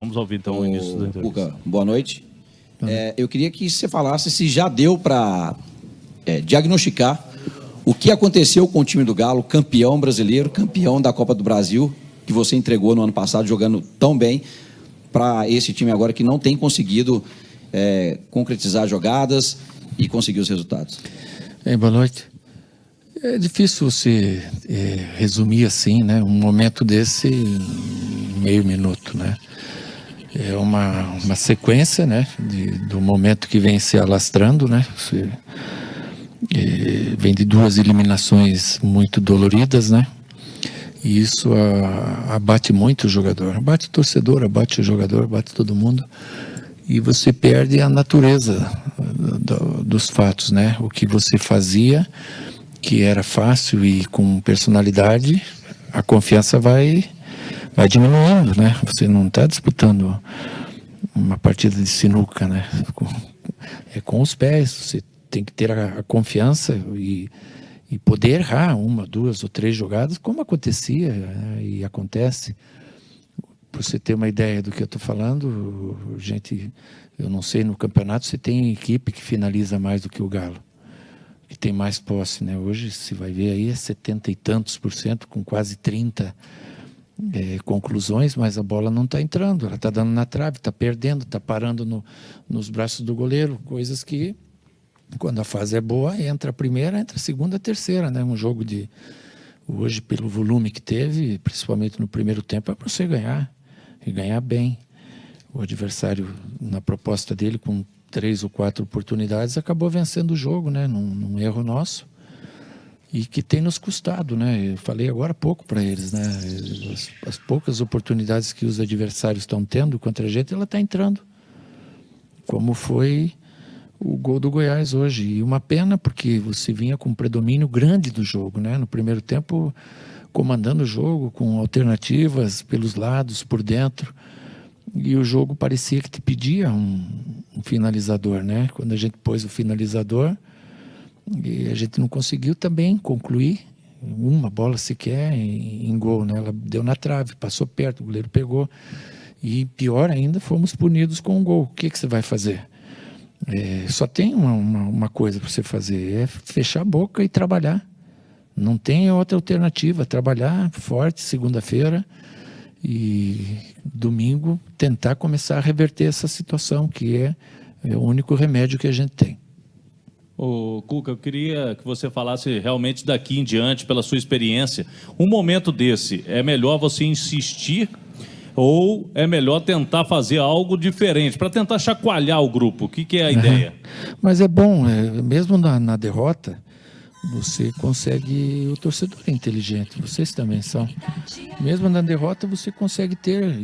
Vamos ouvir então o início da entrevista. Cuca, boa noite. Eu queria que você falasse se já deu para diagnosticar o que aconteceu com o time do Galo, campeão brasileiro, campeão da Copa do Brasil, que você entregou no ano passado, jogando tão bem, para esse time agora que não tem conseguido concretizar jogadas e conseguir os resultados. Boa noite. É difícil você resumir assim, né, um momento desse em meio minuto, né? É uma sequência, né, do momento que vem se alastrando, né? Vem de 2 eliminações muito doloridas, né? E isso abate muito o jogador, abate o torcedor, abate o jogador, abate todo mundo. E você perde a natureza dos fatos, né? O que você fazia, que era fácil e com personalidade, a confiança vai diminuindo, né? Você não está disputando uma partida de sinuca, né? É com os pés, você tem que ter a confiança e poder errar 1, 2 ou 3 jogadas, como acontecia, né? E acontece. Para você ter uma ideia do que eu estou falando, gente, eu não sei, no campeonato você tem equipe que finaliza mais do que o Galo, que tem mais posse, né? Hoje, se vai ver aí, é 70 e tantos %, com quase 30 conclusões, mas a bola não está entrando, ela está dando na trave, está perdendo, está parando nos braços do goleiro, coisas que, quando a fase é boa, entra a primeira, entra a segunda, a terceira, né? Um jogo hoje, pelo volume que teve, principalmente no primeiro tempo, é para você ganhar, e ganhar bem. O adversário, na proposta dele, com 3 ou 4 oportunidades, acabou vencendo o jogo, né? Num erro nosso, e que tem nos custado, né? Eu falei agora há pouco para eles, né? As poucas oportunidades que os adversários estão tendo contra a gente, ela está entrando, como foi o gol do Goiás hoje. E uma pena, porque você vinha com um predomínio grande do jogo, né? No primeiro tempo, comandando o jogo, com alternativas pelos lados, por dentro, e o jogo parecia que te pedia um finalizador, né? Quando a gente pôs o finalizador, e a gente não conseguiu também concluir uma bola sequer em gol, né? Ela deu na trave, passou perto, o goleiro pegou, e pior ainda, fomos punidos com um gol. O que você vai fazer? Só tem uma coisa para você fazer, é fechar a boca e trabalhar. Não tem outra alternativa, trabalhar forte segunda-feira e domingo tentar começar a reverter essa situação, que é o único remédio que a gente tem. Ô, Cuca, eu queria que você falasse realmente daqui em diante, pela sua experiência, um momento desse, é melhor você insistir ou é melhor tentar fazer algo diferente, para tentar chacoalhar o grupo? O que é a ideia? Mas é bom, mesmo na derrota, você consegue, o torcedor é inteligente, vocês também são. Mesmo na derrota, você consegue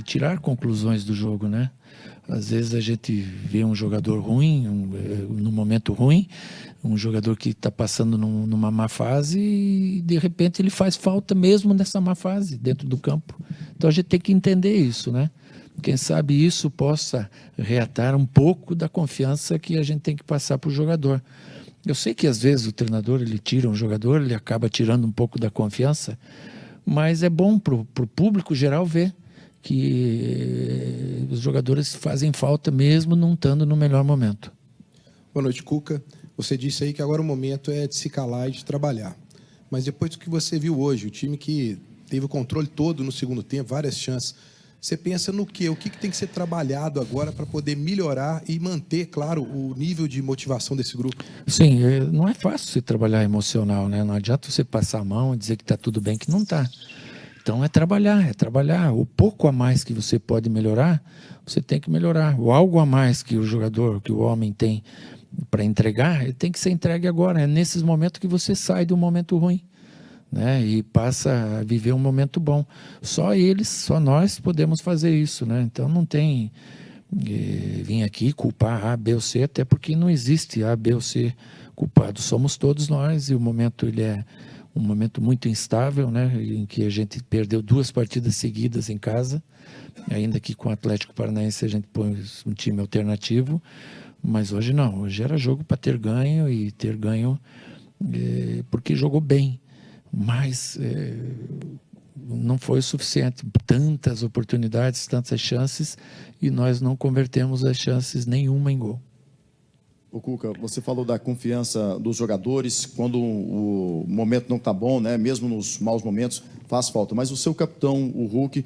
tirar conclusões do jogo, né? Às vezes a gente vê um jogador ruim, num momento ruim, um jogador que está passando numa má fase e de repente ele faz falta mesmo nessa má fase, dentro do campo. Então a gente tem que entender isso, né? Quem sabe isso possa reatar um pouco da confiança que a gente tem que passar para o jogador. Eu sei que às vezes o treinador ele tira um jogador, ele acaba tirando um pouco da confiança, mas é bom para o público geral ver que os jogadores fazem falta mesmo não estando no melhor momento. Boa noite, Cuca. Você disse aí que agora o momento é de se calar e de trabalhar. Mas depois do que você viu hoje, o time que teve o controle todo no segundo tempo, várias chances, você pensa no quê? O que tem que ser trabalhado agora para poder melhorar e manter, claro, o nível de motivação desse grupo? Sim, não é fácil você trabalhar emocional, né? Não adianta você passar a mão e dizer que está tudo bem, que não está. Então é trabalhar. O pouco a mais que você pode melhorar, você tem que melhorar. O algo a mais que o jogador, que o homem tem para entregar, ele tem que ser entregue agora. É nesses momentos que você sai de um momento ruim, né? E passa a viver um momento bom. Só eles, só nós podemos fazer isso, né? Então não tem vir aqui culpar A, B ou C, até porque não existe A, B ou C culpado. Somos todos nós e o momento ele é um momento muito instável, né, em que a gente perdeu 2 partidas seguidas em casa, ainda que com o Atlético Paranaense a gente põe um time alternativo, mas hoje não, hoje era jogo para ter ganho e ter ganho porque jogou bem, mas não foi o suficiente. Tantas oportunidades, tantas chances, e nós não convertemos as chances nenhuma em gol. Ô Cuca, você falou da confiança dos jogadores, quando o momento não está bom, né? Mesmo nos maus momentos, faz falta. Mas o seu capitão, o Hulk,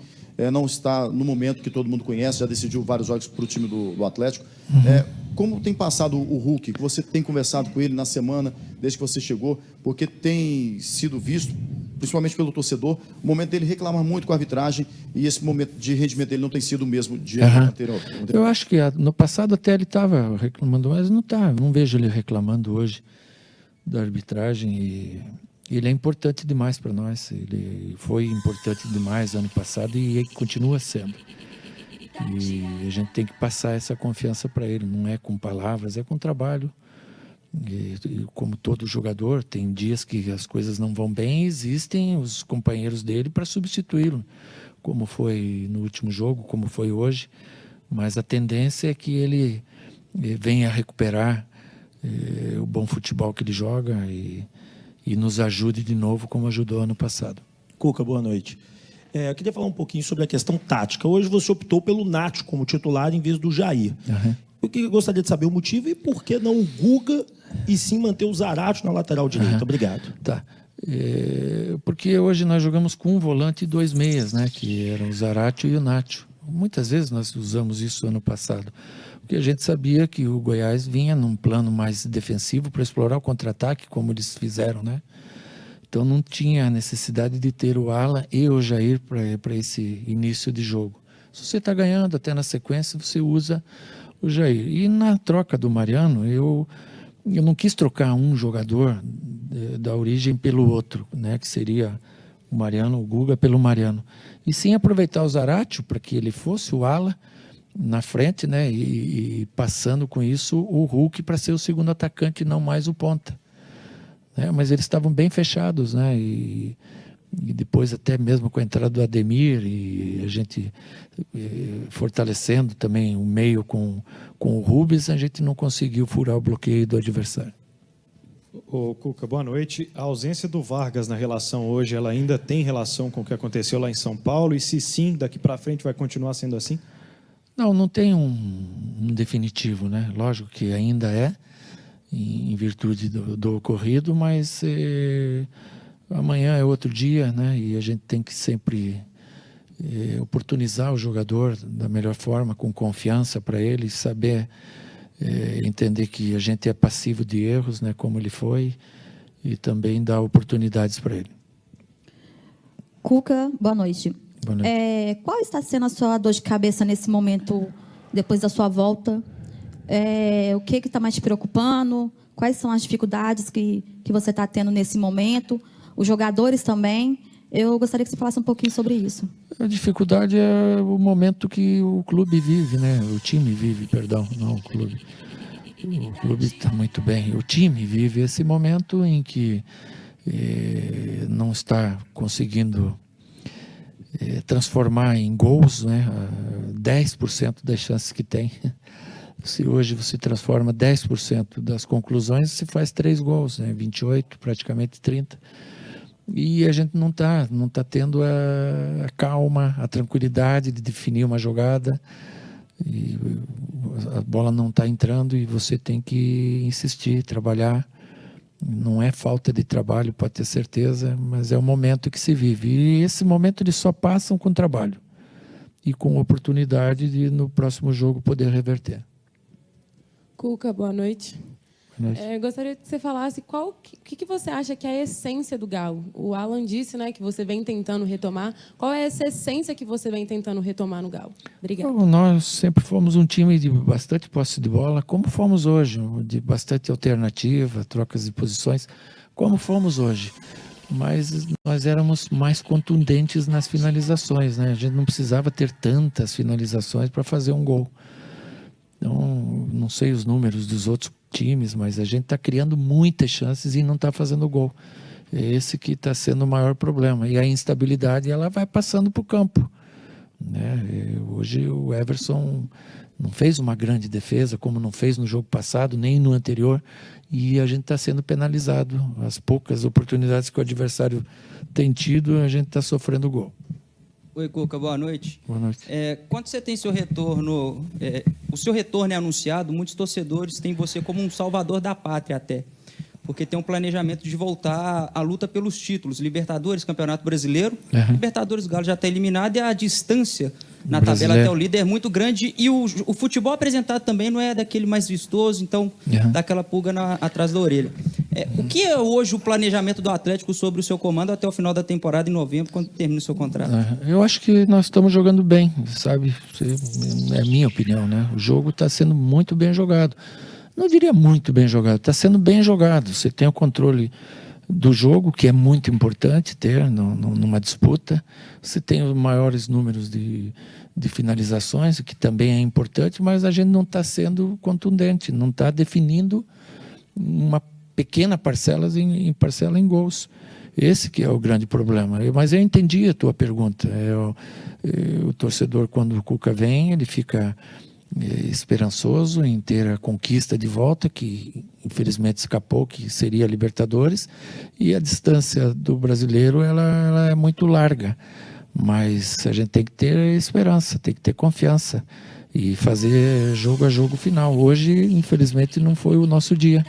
não está no momento que todo mundo conhece, já decidiu vários jogos para o time do Atlético. Como tem passado o Hulk, que você tem conversado com ele na semana, desde que você chegou, porque tem sido visto, principalmente pelo torcedor, o momento dele reclamar muito com a arbitragem, e esse momento de rendimento dele não tem sido o mesmo de anterior. Eu acho que no passado até ele estava reclamando, mas não vejo ele reclamando hoje da arbitragem, e ele é importante demais para nós. Ele foi importante demais ano passado e ele continua sendo. E a gente tem que passar essa confiança para ele. Não é com palavras, é com trabalho. E como todo jogador, tem dias que as coisas não vão bem, existem os companheiros dele para substituí-lo, como foi no último jogo, como foi hoje. Mas a tendência é que ele venha recuperar o bom futebol que ele joga e nos ajude de novo como ajudou ano passado. Cuca, boa noite. Eu queria falar um pouquinho sobre a questão tática. Hoje você optou pelo Nacho como titular em vez do Jair. Eu gostaria de saber o motivo e por que não o Guga e sim manter o Zarate na lateral direita. Obrigado. Tá. Porque hoje nós jogamos com um volante e 2 meias, né? Que eram o Zarate e o Nacho. Muitas vezes nós usamos isso ano passado, porque a gente sabia que o Goiás vinha num plano mais defensivo para explorar o contra-ataque, como eles fizeram, né? Então não tinha necessidade de ter o Ala e o Jair para esse início de jogo. Se você está ganhando até na sequência, você usa o Jair. E na troca do Mariano, eu não quis trocar um jogador da origem pelo outro, né? Que seria o Mariano, o Guga pelo Mariano. E sim aproveitar o Zarate para que ele fosse o ala na frente, né? E passando com isso o Hulk para ser o segundo atacante e não mais o ponta. Mas eles estavam bem fechados, né? E depois até mesmo com a entrada do Ademir e a gente fortalecendo também o meio com o Rubens, a gente não conseguiu furar o bloqueio do adversário. Ô, Cuca, boa noite. A ausência do Vargas na relação hoje, ela ainda tem relação com o que aconteceu lá em São Paulo? E se sim, daqui para frente vai continuar sendo assim? Não tem um definitivo, né? Lógico que ainda é, em virtude do ocorrido, mas amanhã é outro dia, né? E a gente tem que sempre oportunizar o jogador da melhor forma, com confiança para ele, saber entender que a gente é passivo de erros, né? Como ele foi, e também dar oportunidades para ele. Cuca, boa noite. Boa noite. Qual está sendo a sua dor de cabeça nesse momento, depois da sua volta? O que está mais te preocupando? Quais são as dificuldades que você está tendo nesse momento? Os jogadores também. Eu gostaria que você falasse um pouquinho sobre isso. A dificuldade é o momento que o clube vive, né? O time vive, perdão, não o clube. O clube está muito bem. O time vive esse momento em que não está conseguindo transformar em gols, né? 10% das chances que tem. Se hoje você transforma 10% das conclusões, você faz 3 gols, né? 28, praticamente 30. E a gente não tá tendo a calma, a tranquilidade de definir uma jogada. E a bola não está entrando e você tem que insistir, trabalhar. Não é falta de trabalho, pode ter certeza, mas é o momento que se vive. E esse momento eles só passam com trabalho e com oportunidade de no próximo jogo poder reverter. Cuca, boa noite. Boa noite. Gostaria que você falasse o que você acha que é a essência do Galo. O Alan disse, né, que você vem tentando retomar. Qual é essa essência que você vem tentando retomar no Galo? Obrigada. Nós sempre fomos um time de bastante posse de bola, como fomos hoje, de bastante alternativa, trocas de posições, como fomos hoje. Mas nós éramos mais contundentes nas finalizações, né? A gente não precisava ter tantas finalizações para fazer um gol. Então, não sei os números dos outros times, mas a gente está criando muitas chances e não está fazendo gol. É esse que está sendo o maior problema. E a instabilidade, ela vai passando para o campo. né? Hoje o Everson não fez uma grande defesa, como não fez no jogo passado, nem no anterior, e a gente está sendo penalizado. As poucas oportunidades que o adversário tem tido, a gente está sofrendo gol. Oi, Cuca, boa noite. Boa noite. Quando você tem seu retorno, o seu retorno é anunciado, muitos torcedores têm você como um salvador da pátria até, porque tem um planejamento de voltar à luta pelos títulos, Libertadores, Campeonato Brasileiro. Libertadores, o Galo já está eliminado e a distância na tabela até o líder é muito grande, e o futebol apresentado também não é daquele mais vistoso, então dá aquela pulga atrás da orelha. O que é hoje o planejamento do Atlético sobre o seu comando até o final da temporada, em novembro, quando termina o seu contrato? Eu acho que nós estamos jogando bem, sabe? É a minha opinião, né? O jogo está sendo muito bem jogado. Não diria muito bem jogado, está sendo bem jogado. Você tem o controle do jogo, que é muito importante ter numa disputa. Você tem os maiores números de finalizações, que também é importante, mas a gente não está sendo contundente, não está definindo uma pequena parcela em gols. Esse que é o grande problema. Mas eu entendi a tua pergunta. O torcedor, quando o Cuca vem, ele fica esperançoso em ter a conquista de volta, que infelizmente escapou, que seria a Libertadores, e a distância do brasileiro ela é muito larga, mas a gente tem que ter esperança, tem que ter confiança e fazer jogo a jogo final. Hoje, infelizmente, não foi o nosso dia,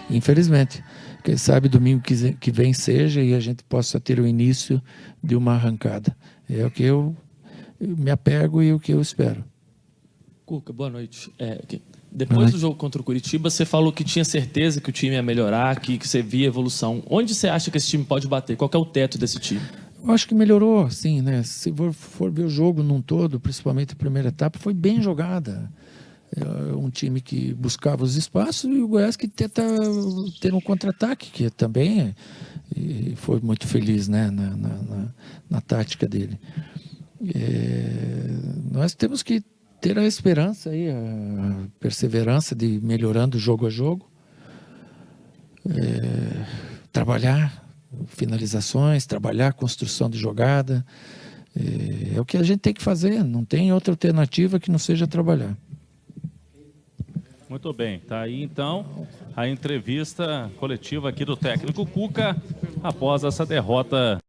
infelizmente. Quem sabe domingo que vem seja e a gente possa ter o início de uma arrancada. É o que eu me apego e o que eu espero. Cuca, boa noite. Depois do jogo contra o Curitiba, você falou que tinha certeza que o time ia melhorar, que você via evolução. Onde você acha que esse time pode bater? Qual que é o teto desse time? Eu acho que melhorou, sim, né? Se for ver o jogo num todo, principalmente a primeira etapa, foi bem jogada. Um time que buscava os espaços e o Goiás que tenta ter um contra-ataque, que também foi muito feliz, né? na tática dele. Nós temos que ter a esperança aí, a perseverança de melhorando jogo a jogo, trabalhar finalizações, trabalhar a construção de jogada, é o que a gente tem que fazer, não tem outra alternativa que não seja trabalhar. Muito bem, tá aí então a entrevista coletiva aqui do técnico Cuca após essa derrota